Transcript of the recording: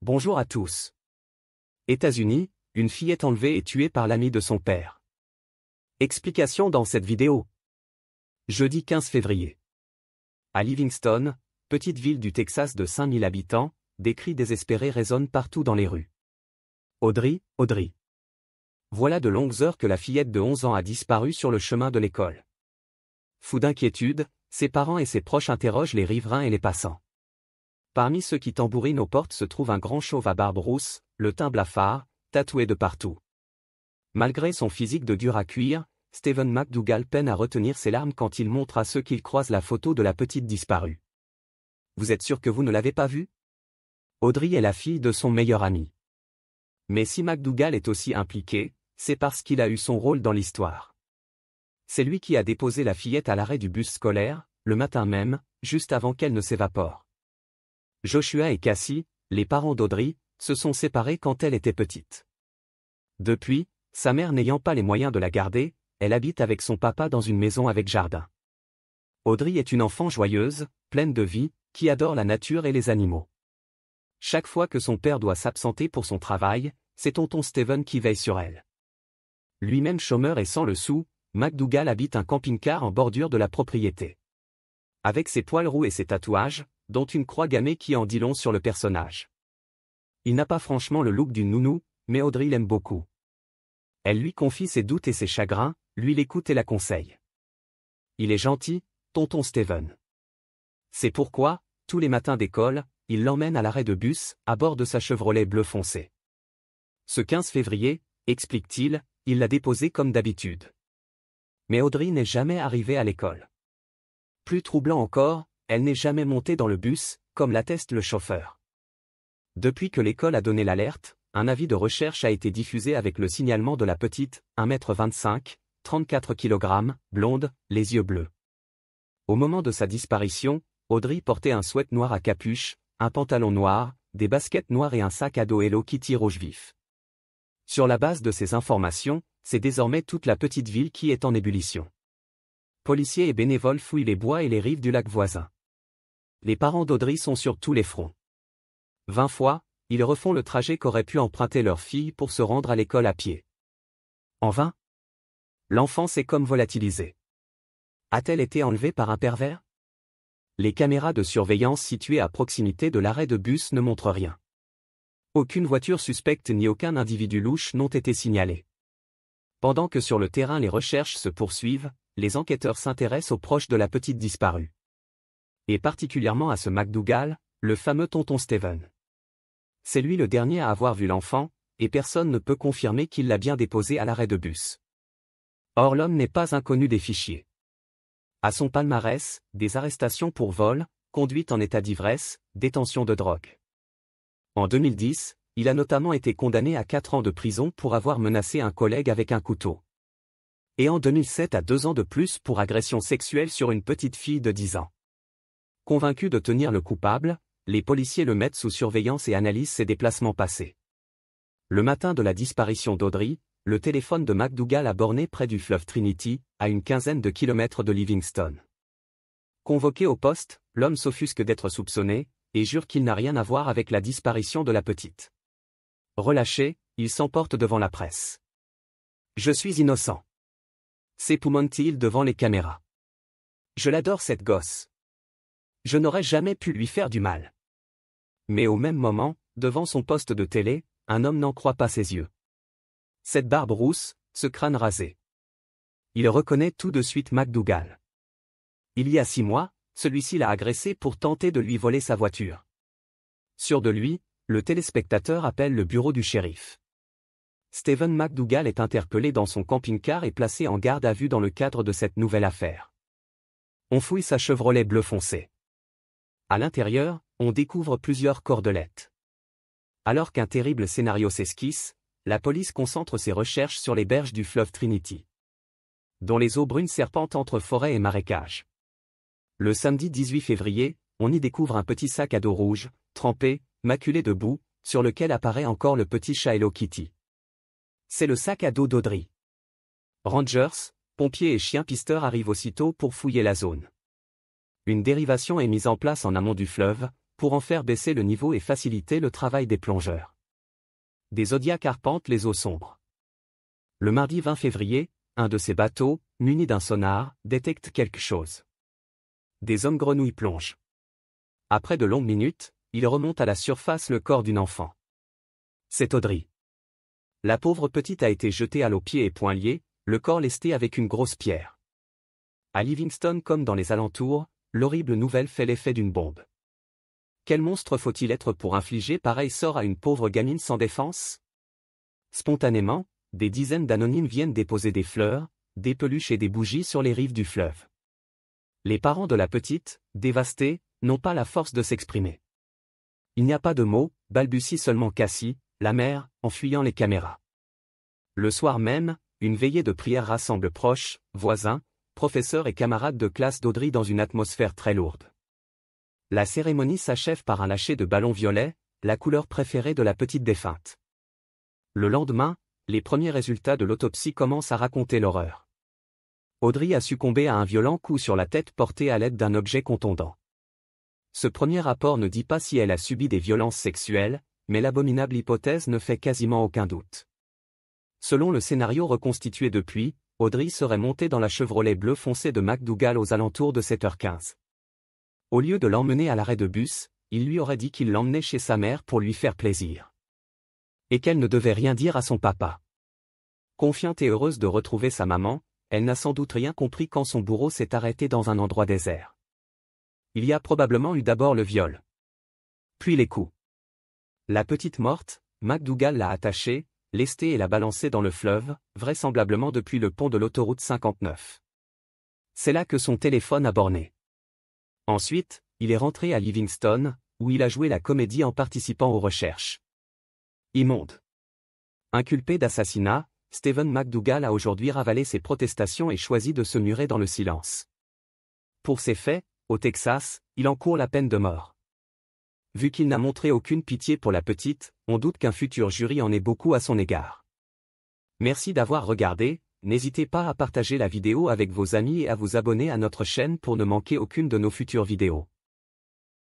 Bonjour à tous. États-Unis, une fillette enlevée et tuée par l'ami de son père. Explication dans cette vidéo. Jeudi 15 février. À Livingston, petite ville du Texas de 5000 habitants, des cris désespérés résonnent partout dans les rues. Audrey, Audrey. Voilà de longues heures que la fillette de 11 ans a disparu sur le chemin de l'école. Fou d'inquiétude, ses parents et ses proches interrogent les riverains et les passants. Parmi ceux qui tambourinent aux portes se trouve un grand chauve à barbe rousse, le teint blafard, tatoué de partout. Malgré son physique de dur à cuire, Stephen McDougal peine à retenir ses larmes quand il montre à ceux qu'il croise la photo de la petite disparue. Vous êtes sûr que vous ne l'avez pas vue? Audrey est la fille de son meilleur ami. Mais si McDougal est aussi impliqué, c'est parce qu'il a eu son rôle dans l'histoire. C'est lui qui a déposé la fillette à l'arrêt du bus scolaire, le matin même, juste avant qu'elle ne s'évapore. Joshua et Cassie, les parents d'Audrey, se sont séparés quand elle était petite. Depuis, sa mère n'ayant pas les moyens de la garder, elle habite avec son papa dans une maison avec jardin. Audrey est une enfant joyeuse, pleine de vie, qui adore la nature et les animaux. Chaque fois que son père doit s'absenter pour son travail, c'est tonton Stephen qui veille sur elle. Lui-même chômeur et sans le sou, McDougal habite un camping-car en bordure de la propriété. Avec ses poils roux et ses tatouages, dont une croix gammée qui en dit long sur le personnage. Il n'a pas franchement le look d'une nounou, mais Audrey l'aime beaucoup. Elle lui confie ses doutes et ses chagrins, lui l'écoute et la conseille. Il est gentil, tonton Stephen. C'est pourquoi, tous les matins d'école, il l'emmène à l'arrêt de bus, à bord de sa Chevrolet bleu foncé. Ce 15 février, explique-t-il, il l'a déposée comme d'habitude. Mais Audrey n'est jamais arrivée à l'école. Plus troublant encore, elle n'est jamais montée dans le bus, comme l'atteste le chauffeur. Depuis que l'école a donné l'alerte, un avis de recherche a été diffusé avec le signalement de la petite, 1,25 m, 34 kg, blonde, les yeux bleus. Au moment de sa disparition, Audrey portait un sweat noir à capuche, un pantalon noir, des baskets noires et un sac à dos Hello Kitty rouge vif. Sur la base de ces informations, c'est désormais toute la petite ville qui est en ébullition. Policiers et bénévoles fouillent les bois et les rives du lac voisin. Les parents d'Audrey sont sur tous les fronts. 20 fois, ils refont le trajet qu'aurait pu emprunter leur fille pour se rendre à l'école à pied. En vain. L'enfant s'est comme volatilisé. A-t-elle été enlevée par un pervers? Les caméras de surveillance situées à proximité de l'arrêt de bus ne montrent rien. Aucune voiture suspecte ni aucun individu louche n'ont été signalés. Pendant que sur le terrain les recherches se poursuivent, les enquêteurs s'intéressent aux proches de la petite disparue. Et particulièrement à ce McDougal, le fameux tonton Stephen. C'est lui le dernier à avoir vu l'enfant, et personne ne peut confirmer qu'il l'a bien déposé à l'arrêt de bus. Or l'homme n'est pas inconnu des fichiers. À son palmarès, des arrestations pour vol, conduite en état d'ivresse, détention de drogue. En 2010, il a notamment été condamné à 4 ans de prison pour avoir menacé un collègue avec un couteau. Et en 2007 à 2 ans de plus pour agression sexuelle sur une petite fille de 10 ans. Convaincu de tenir le coupable, les policiers le mettent sous surveillance et analysent ses déplacements passés. Le matin de la disparition d'Audrey, le téléphone de McDougal a borné près du fleuve Trinity, à une quinzaine de kilomètres de Livingston. Convoqué au poste, l'homme s'offusque d'être soupçonné, et jure qu'il n'a rien à voir avec la disparition de la petite. Relâché, il s'emporte devant la presse. Je suis innocent. S'époumonte-t-il devant les caméras. Je l'adore cette gosse. Je n'aurais jamais pu lui faire du mal. Mais au même moment, devant son poste de télé, un homme n'en croit pas ses yeux. Cette barbe rousse, ce crâne rasé. Il reconnaît tout de suite McDougal. Il y a 6 mois, celui-ci l'a agressé pour tenter de lui voler sa voiture. Sûr de lui, le téléspectateur appelle le bureau du shérif. Stephen McDougal est interpellé dans son camping-car et placé en garde à vue dans le cadre de cette nouvelle affaire. On fouille sa Chevrolet bleu foncé. À l'intérieur, on découvre plusieurs cordelettes. Alors qu'un terrible scénario s'esquisse, la police concentre ses recherches sur les berges du fleuve Trinity, dont les eaux brunes serpentent entre forêt et marécage. Le samedi 18 février, on y découvre un petit sac à dos rouge, trempé, maculé de boue, sur lequel apparaît encore le petit chat Hello Kitty. C'est le sac à dos d'Audrey. Rangers, pompiers et chiens pisteurs arrivent aussitôt pour fouiller la zone. Une dérivation est mise en place en amont du fleuve, pour en faire baisser le niveau et faciliter le travail des plongeurs. Des Zodiacs arpentent les eaux sombres. Le mardi 20 février, un de ces bateaux, muni d'un sonar, détecte quelque chose. Des hommes grenouilles plongent. Après de longues minutes, ils remontent à la surface le corps d'une enfant. C'est Audrey. La pauvre petite a été jetée à l'eau pieds et poings liés, le corps lesté avec une grosse pierre. À Livingston comme dans les alentours, l'horrible nouvelle fait l'effet d'une bombe. Quel monstre faut-il être pour infliger pareil sort à une pauvre gamine sans défense? Spontanément, des dizaines d'anonymes viennent déposer des fleurs, des peluches et des bougies sur les rives du fleuve. Les parents de la petite, dévastés, n'ont pas la force de s'exprimer. Il n'y a pas de mots, balbutie seulement Cassie, la mère, en fuyant les caméras. Le soir même, une veillée de prière rassemble proches, voisins, professeurs et camarades de classe d'Audrey dans une atmosphère très lourde. La cérémonie s'achève par un lâcher de ballons violets, la couleur préférée de la petite défunte. Le lendemain, les premiers résultats de l'autopsie commencent à raconter l'horreur. Audrey a succombé à un violent coup sur la tête porté à l'aide d'un objet contondant. Ce premier rapport ne dit pas si elle a subi des violences sexuelles, mais l'abominable hypothèse ne fait quasiment aucun doute. Selon le scénario reconstitué depuis, Audrey serait montée dans la Chevrolet bleu foncé de McDougall aux alentours de 7h15. Au lieu de l'emmener à l'arrêt de bus, il lui aurait dit qu'il l'emmenait chez sa mère pour lui faire plaisir. Et qu'elle ne devait rien dire à son papa. Confiante et heureuse de retrouver sa maman, elle n'a sans doute rien compris quand son bourreau s'est arrêté dans un endroit désert. Il y a probablement eu d'abord le viol. Puis les coups. La petite morte, McDougall l'a attachée, lestée et l'a balancée dans le fleuve, vraisemblablement depuis le pont de l'autoroute 59. C'est là que son téléphone a borné. Ensuite, il est rentré à Livingston, où il a joué la comédie en participant aux recherches. Immonde. Inculpé d'assassinat, Stephen McDougall a aujourd'hui ravalé ses protestations et choisi de se murer dans le silence. Pour ces faits, au Texas, il encourt la peine de mort. Vu qu'il n'a montré aucune pitié pour la petite, on doute qu'un futur jury en ait beaucoup à son égard. Merci d'avoir regardé, n'hésitez pas à partager la vidéo avec vos amis et à vous abonner à notre chaîne pour ne manquer aucune de nos futures vidéos.